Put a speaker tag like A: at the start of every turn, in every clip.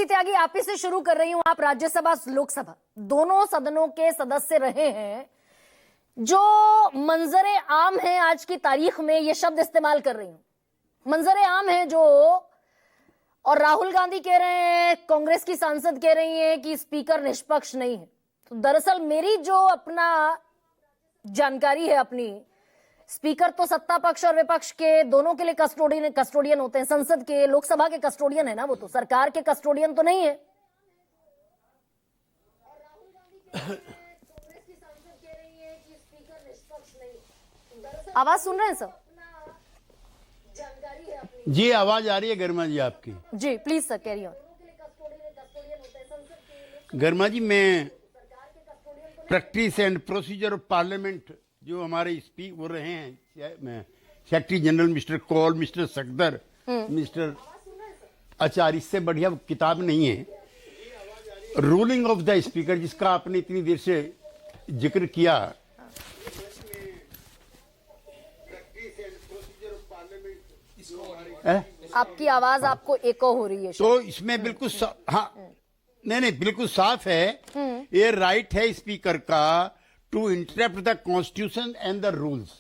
A: त्यागी, आप ही से शुरू कर रही हूं। आप राज्यसभा लोकसभा दोनों सदनों के सदस्य रहे हैं। जो मंजरे आम है आज की तारीख में, ये शब्द इस्तेमाल कर रही हूं, मंजरे आम है जो, और राहुल गांधी कह रहे हैं, कांग्रेस की सांसद कह रही हैं कि स्पीकर निष्पक्ष नहीं है। तो दरअसल मेरी जो अपना जानकारी है अपनी, स्पीकर तो सत्ता पक्ष और विपक्ष के दोनों के लिए कस्टोडियन होते हैं। संसद के, लोकसभा के कस्टोडियन है ना, वो तो सरकार के कस्टोडियन तो नहीं है। आवाज सुन रहे हैं सर?
B: जी आवाज आ रही है गर्मा जी आपकी?
A: जी प्लीज सर कैरी ऑन।
B: गर्मा जी, मैं practice and procedure of parliament जो हमारे स्पीक हो रहे हैं, secretary general mister Kaul, mister Shakdher, mister Acharya, इससे बढ़िया किताब नहीं है। रूलिंग ऑफ द स्पीकर, जिसका आपने इतनी देर से जिक्र किया,
A: आपकी आवाज आपको एको हो रही है
B: तो इसमें बिल्कुल हाँ नहीं बिल्कुल साफ है। ये राइट है स्पीकर का to interrupt the constitution and the rules.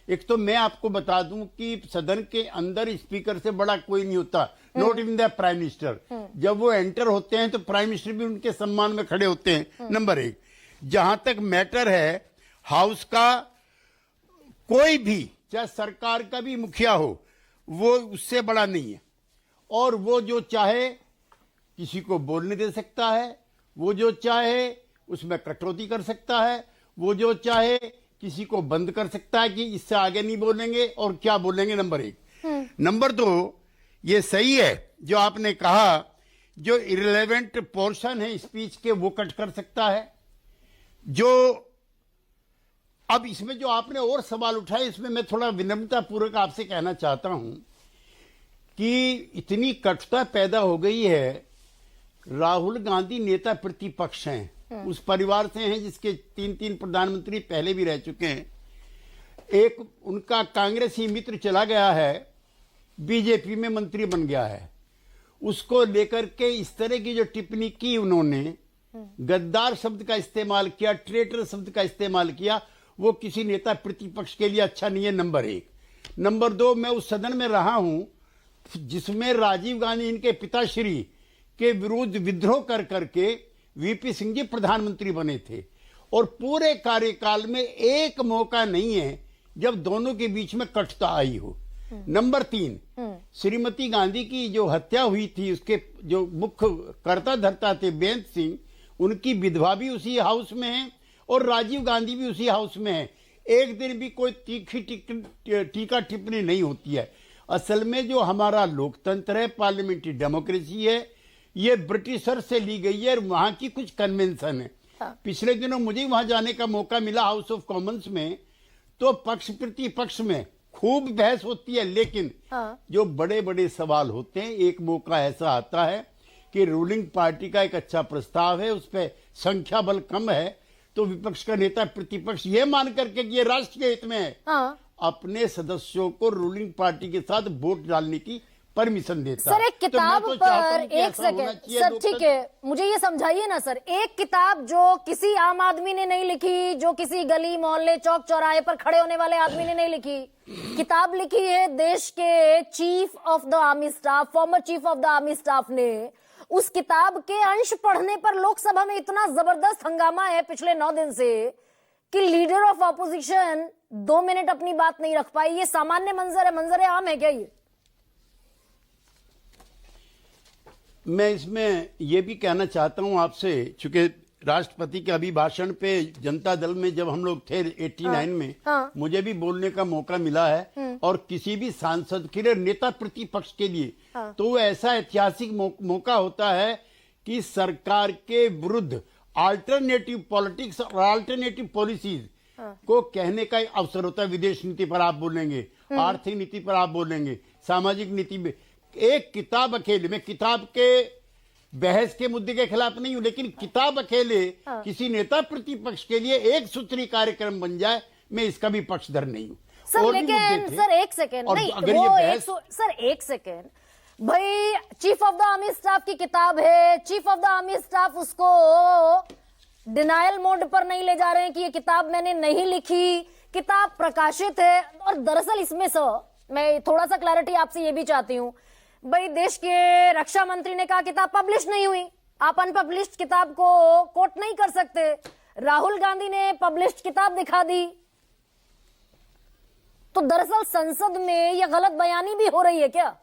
B: एक तो मैं आपको बता दूं कि सदन के अंदर स्पीकर से बड़ा कोई नहीं होता, not even the prime minister. जब वो एंटर होते हैं तो प्राइम मिनिस्टर भी उनके सम्मान में खड़े होते हैं। नंबर एक, जहां तक मैटर है हाउस का, कोई भी चाहे सरकार का भी मुखिया हो, वो उससे बड़ा नहीं है। और वो जो चाहे किसी को बोलने दे सकता है, वो जो चाहे उसमें कटौती कर सकता है, वो जो चाहे किसी को बंद कर सकता है कि इससे आगे नहीं बोलेंगे और क्या बोलेंगे। नंबर एक। नंबर दो, ये सही है जो आपने कहा, जो इररिलेवेंट पोर्शन है स्पीच के वो कट कर सकता है। जो अब इसमें जो आपने और सवाल उठाए, इसमें मैं थोड़ा विनम्रता पूर्वक आपसे कहना चाहता हूं कि इतनी कटुता पैदा हो गई है। राहुल गांधी नेता प्रतिपक्ष हैं, उस परिवार से हैं जिसके 3 प्रधानमंत्री पहले भी रह चुके हैं। एक उनका कांग्रेसी मित्र चला गया है, बीजेपी में मंत्री बन गया है। उसको लेकर के इस तरह की जो टिप्पणी की उन्होंने, गद्दार शब्द का इस्तेमाल किया, ट्रेटर शब्द का इस्तेमाल किया, वो किसी नेता प्रतिपक्ष के लिए अच्छा नहीं है। नंबर एक। नंबर दो, मैं उस सदन में रहा हूं जिसमें राजीव गांधी इनके पिताश्री के विरुद्ध विद्रोह कर करके वीपी सिंह जी प्रधानमंत्री बने थे, और पूरे कार्यकाल में एक मौका नहीं है जब दोनों के बीच में कटुता आई हो। नंबर तीन, श्रीमती गांधी की जो हत्या हुई थी, उसके जो मुख्य कर्ता धर्ता थे बेअंत सिंह, उनकी विधवा भी उसी हाउस में है और राजीव गांधी भी उसी हाउस में है। एक दिन भी कोई तीखी टीका टिप्पणी नहीं होती है। असल में जो हमारा लोकतंत्र है, पार्लियामेंट्री डेमोक्रेसी है, ये ब्रिटिशर से ली गई है और वहां की कुछ कन्वेंशन है। पिछले दिनों मुझे वहां जाने का मौका मिला हाउस ऑफ कॉमन्स में, तो पक्ष प्रतिपक्ष में खूब बहस होती है, लेकिन जो बड़े बड़े सवाल होते हैं, एक मौका ऐसा आता है कि रूलिंग पार्टी का एक अच्छा प्रस्ताव है, उस पर संख्या बल कम है, तो विपक्ष का नेता प्रतिपक्ष ये मान करके कि ये राष्ट्र के हित में है, अपने सदस्यों को रूलिंग पार्टी के साथ वोट डालने की परमिशन देता।
A: सर एक किताब पर एक सेकंड सर, ठीक है, मुझे ये समझाइए ना सर, एक किताब जो किसी आम आदमी ने नहीं लिखी, जो किसी गली मोहल्ले चौक चौराहे पर खड़े होने वाले आदमी ने नहीं लिखी, किताब लिखी है देश के chief of the army staff, former chief of the army staff ने। उस किताब के अंश पढ़ने पर लोकसभा में इतना जबरदस्त हंगामा है पिछले 9 दिन से कि लीडर ऑफ ऑपोजिशन 2 मिनट अपनी बात नहीं रख पाई। ये सामान्य मंजर है, मंजर आम है क्या ये?
B: मैं इसमें यह भी कहना चाहता हूं आपसे, चूंकि राष्ट्रपति के अभिभाषण पे जनता दल में जब हम लोग थे 89 में, मुझे भी बोलने का मौका मिला है, और किसी भी सांसद के लिए, नेता प्रतिपक्ष के लिए, तो वो ऐसा ऐतिहासिक मौका होता है कि सरकार के विरुद्ध अल्टरनेटिव पॉलिटिक्स और अल्टरनेटिव पॉलिसीज को कहने का एक अवसर होता है। विदेश नीति पर आप बोलेंगे, आर्थिक नीति पर आप बोलेंगे, सामाजिक नीति में। एक किताब अकेले, मैं किताब के बहस के मुद्दे के खिलाफ नहीं हूं, लेकिन किताब अकेले किसी नेता प्रतिपक्ष के लिए एक सूत्री कार्यक्रम बन जाए, मैं इसका भी पक्षधर नहीं हूं।
A: सर लेकिन सर एक सेकेंड नहीं, वो सर एक सेकेंड, भाई chief of the army staff की किताब है, chief of the army staff उसको डिनायल मोड पर नहीं ले जा रहे हैं कि ये किताब मैंने नहीं लिखी, किताब प्रकाशित है। और दरअसल इसमें मैं थोड़ा सा क्लैरिटी आपसे ये भी चाहती हूं, भाई देश के रक्षा मंत्री ने कहा किताब पब्लिश नहीं हुई, आप अनपब्लिश्ड किताब को कोट नहीं कर सकते। राहुल गांधी ने पब्लिश्ड किताब दिखा दी। तो दरअसल संसद में यह गलत बयानी भी हो रही है क्या?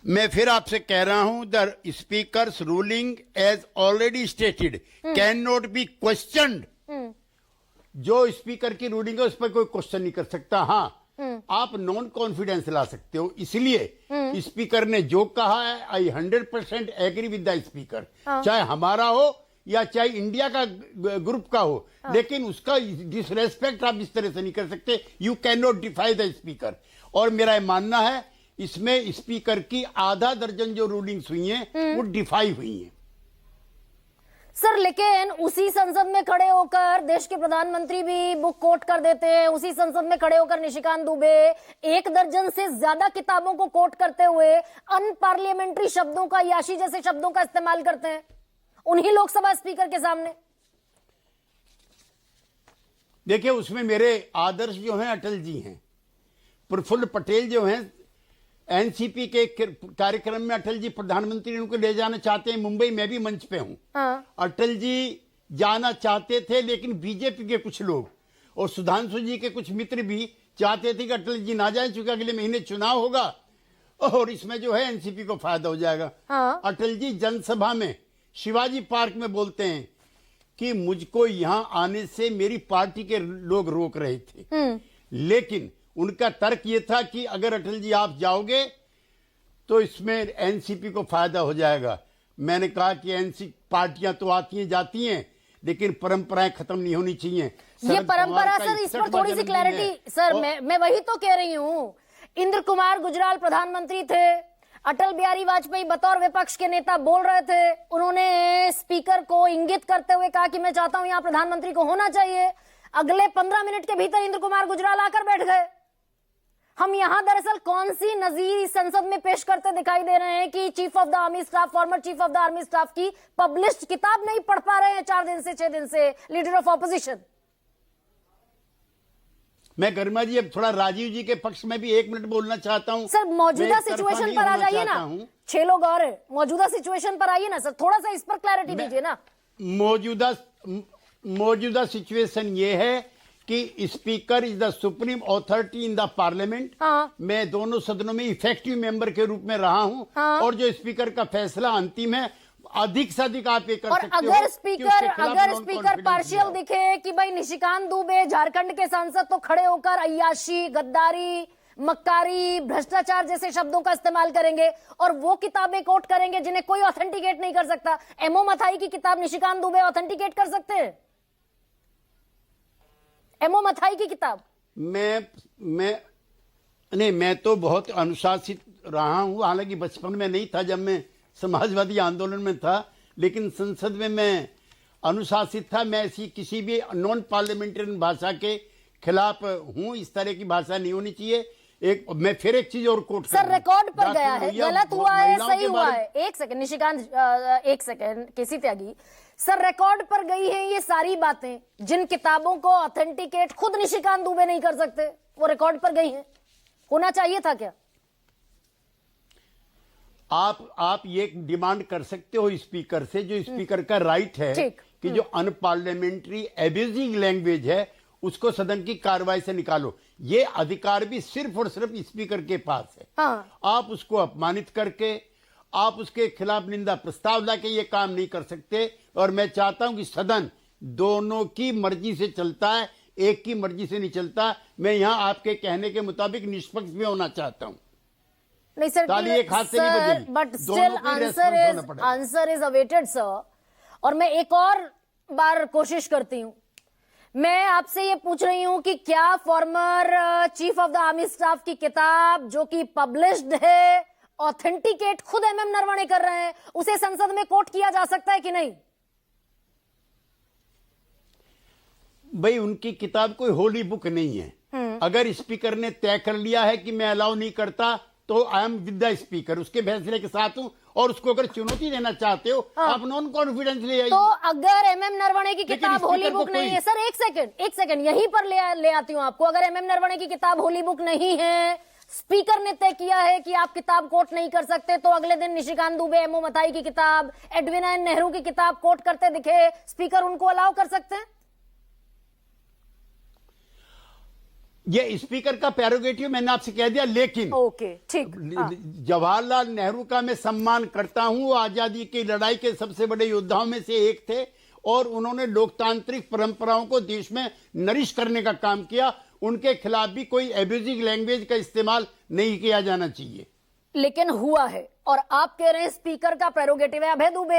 B: मैं फिर आपसे कह रहा हूं, the speaker's ruling as already stated can not be questioned. जो स्पीकर की रूलिंग है उस पर कोई क्वेश्चन नहीं कर सकता। हाँ, आप नॉन कॉन्फिडेंस ला सकते हो, इसलिए स्पीकर ने जो कहा है आई 100% एग्री विद द स्पीकर, चाहे हमारा हो या चाहे इंडिया का ग्रुप का हो। लेकिन उसका डिसरेस्पेक्ट आप इस तरह से नहीं कर सकते। You can not defy the speaker. और मेरा मानना है इसमें स्पीकर की आधा दर्जन जो रूलिंग्स हुई हैं वो डिफाई हुई हैं।
A: सर लेकिन उसी संसद में खड़े होकर देश के प्रधानमंत्री भी बुक कोट कर देते हैं, उसी संसद में खड़े होकर निशिकांत दुबे 1 दर्जन से ज्यादा किताबों को कोट करते हुए अनपार्लियामेंट्री शब्दों का, याशी जैसे शब्दों का इस्तेमाल करते हैं उन्हीं लोकसभा स्पीकर के सामने।
B: देखिए, उसमें मेरे आदर्श जो हैं अटल जी हैं, प्रफुल्ल पटेल जो हैं, एनसीपी के कार्यक्रम में अटल जी प्रधानमंत्री उनको ले जाना चाहते हैं। मुंबई में भी मंच पे हूं। अटल जी जाना चाहते थे, लेकिन बीजेपी के कुछ लोग और सुधांशु जी के कुछ मित्र भी चाहते थे कि अटल जी ना जाए, चूंकि अगले महीने चुनाव होगा और इसमें जो है एनसीपी को फायदा हो जाएगा। अटल जी जनसभा में शिवाजी पार्क में बोलते हैं कि मुझको यहां आने से मेरी पार्टी के लोग रोक रहे थे, लेकिन उनका तर्क ये था कि अगर अटल जी आप जाओगे तो इसमें एनसीपी को फायदा हो जाएगा। मैंने कहा कि एनसीपी पार्टियां तो आती हैं जाती हैं, लेकिन परंपराएं खत्म नहीं होनी चाहिए।
A: ये परंपरा सर, इस पर थोड़ी सी क्लैरिटी सर। मैं वही तो कह रही हूं। इंद्र कुमार गुजराल प्रधानमंत्री थे, अटल बिहारी वाजपेयी बतौर विपक्ष के नेता बोल रहे थे, उन्होंने स्पीकर को इंगित करते हुए कहा कि मैं चाहता हूं यहां प्रधानमंत्री को होना चाहिए। अगले 15 मिनट के भीतर इंद्र कुमार गुजराल आकर बैठ गए। हम यहां दरअसल कौन सी नजीर संसद में पेश करते दिखाई दे रहे हैं कि chief of the army staff, former chief of the army staff की पब्लिश्ड किताब नहीं पढ़ पा रहे हैं 4 दिन से 6 दिन से लीडर ऑफ ऑपोजिशन।
B: मैं गरिमा जी अब थोड़ा राजीव जी के पक्ष में भी 1 मिनट बोलना चाहता हूं।
A: सर मौजूदा सिचुएशन पर आ जाइए ना, 6 लोग और हैं, मौजूदा सिचुएशन पर आइए ना सर, थोड़ा सा इस पर क्लैरिटी दीजिए ना।
B: मौजूदा सिचुएशन ये है कि speaker is the supreme authority in the parliament. मैं दोनों सदनों में इफेक्टिव मेंबर के रूप में रहा हूं। और जो स्पीकर का फैसला अंतिम है, अधिक से अधिक आप ये कर सकते हो।
A: अगर स्पीकर पार्शियल दिखे कि भाई निशिकांत दुबे झारखंड के सांसद तो खड़े होकर अय्याशी, गद्दारी, मक्कारी, भ्रष्टाचार जैसे शब्दों का इस्तेमाल करेंगे और वो किताबें कोट करेंगे जिन्हें कोई ऑथेंटिकेट नहीं कर सकता। एमओ मथाई की किताब निशिकांत दुबे ऑथेंटिकेट कर सकते हैं? एमओ मथाई की किताब मैं तो बहुत अनुशासित रहा हूं। हालांकि बचपन में नहीं था जब मैं समाजवादी आंदोलन में था, लेकिन संसद में मैं अनुशासित था। मैं ऐसी किसी भी नॉन पार्लियामेंट्रियन भाषा के खिलाफ हूं। इस तरह की भाषा नहीं होनी चाहिए। मैं फिर एक चीज और कोट सर, रिकॉर्ड पर गया है, गलत हुआ है, सही हुआ है। एक सेकंड निशिकांत, एक सेकंड केसी त्यागी सर, रिकॉर्ड पर गई हैं ये सारी बातें जिन किताबों को ऑथेंटिकेट खुद निशिकांत दुबे नहीं कर सकते, वो रिकॉर्ड पर गई हैं। होना चाहिए था क्या?
B: आप ये डिमांड कर सकते हो स्पीकर से, जो स्पीकर का राइट है कि जो अनपार्लियामेंट्री एब्यूजिंग लैंग्वेज है उसको सदन की कार्रवाई से निकालो। ये अधिकार भी सिर्फ और सिर्फ स्पीकर के पास है। आप उसको अपमानित करके, आप उसके खिलाफ निंदा प्रस्ताव लाके ये काम नहीं कर सकते। और मैं चाहता हूं कि सदन दोनों की मर्जी से चलता है, एक की मर्जी से नहीं चलता। मैं यहां आपके कहने के मुताबिक निष्पक्ष भी होना चाहता हूं।
A: नहीं सर,
B: एक हाथ से नहीं बजेगी,
A: but still answer is awaited sir. और मैं एक और बार कोशिश करती हूं, मैं आपसे ये पूछ रही हूं कि क्या former chief of the army staff की किताब जो कि पब्लिश्ड है, ऑथेंटिकेट खुद एमएम नरवणे कर रहे हैं, उसे संसद में कोट किया जा सकता है कि नहीं?
B: भाई उनकी किताब कोई होली बुक नहीं है। अगर स्पीकर ने तय कर लिया है कि मैं अलाउ नहीं करता तो I am with the speaker, उसके फैसले के साथ हूं। और उसको अगर चुनौती देना चाहते हो आप नॉन कॉन्फिडेंस ले आइए।
A: तो अगर एमएम नरवणे की
B: लेकिन
A: किताब होली
B: स्पीकर को
A: बुक नहीं
B: कोई-
A: है, सर एक सेकंड यहीं पर ले आती हूं आपको। अगर एमएम नरवणे की किताब होली बुक नहीं है, स्पीकर ने तय किया है कि आप किताब कोट नहीं कर सकते, तो अगले दिन निशिकांत दुबे, एमओ मथाई की किताब, एडविना नेहरू की किताब कोट करते दिखे, स्पीकर उनको अलाउ कर सकते हैं?
B: ये स्पीकर का प्रेरोगेटिव मैंने आपसे कह दिया, लेकिन
A: ओके ठीक।
B: जवाहरलाल नेहरू का मैं सम्मान करता हूं। वो आजादी की लड़ाई के सबसे बड़े योद्धाओं में से एक थे और उन्होंने लोकतांत्रिक परंपराओं को देश में नरिश करने का काम किया। उनके खिलाफ भी कोई एब्यूजिव लैंग्वेज का इस्तेमाल नहीं किया जाना चाहिए।
A: लेकिन हुआ है और आप कह रहे हैं स्पीकर का प्रेरोगेटिव है। अभय दुबे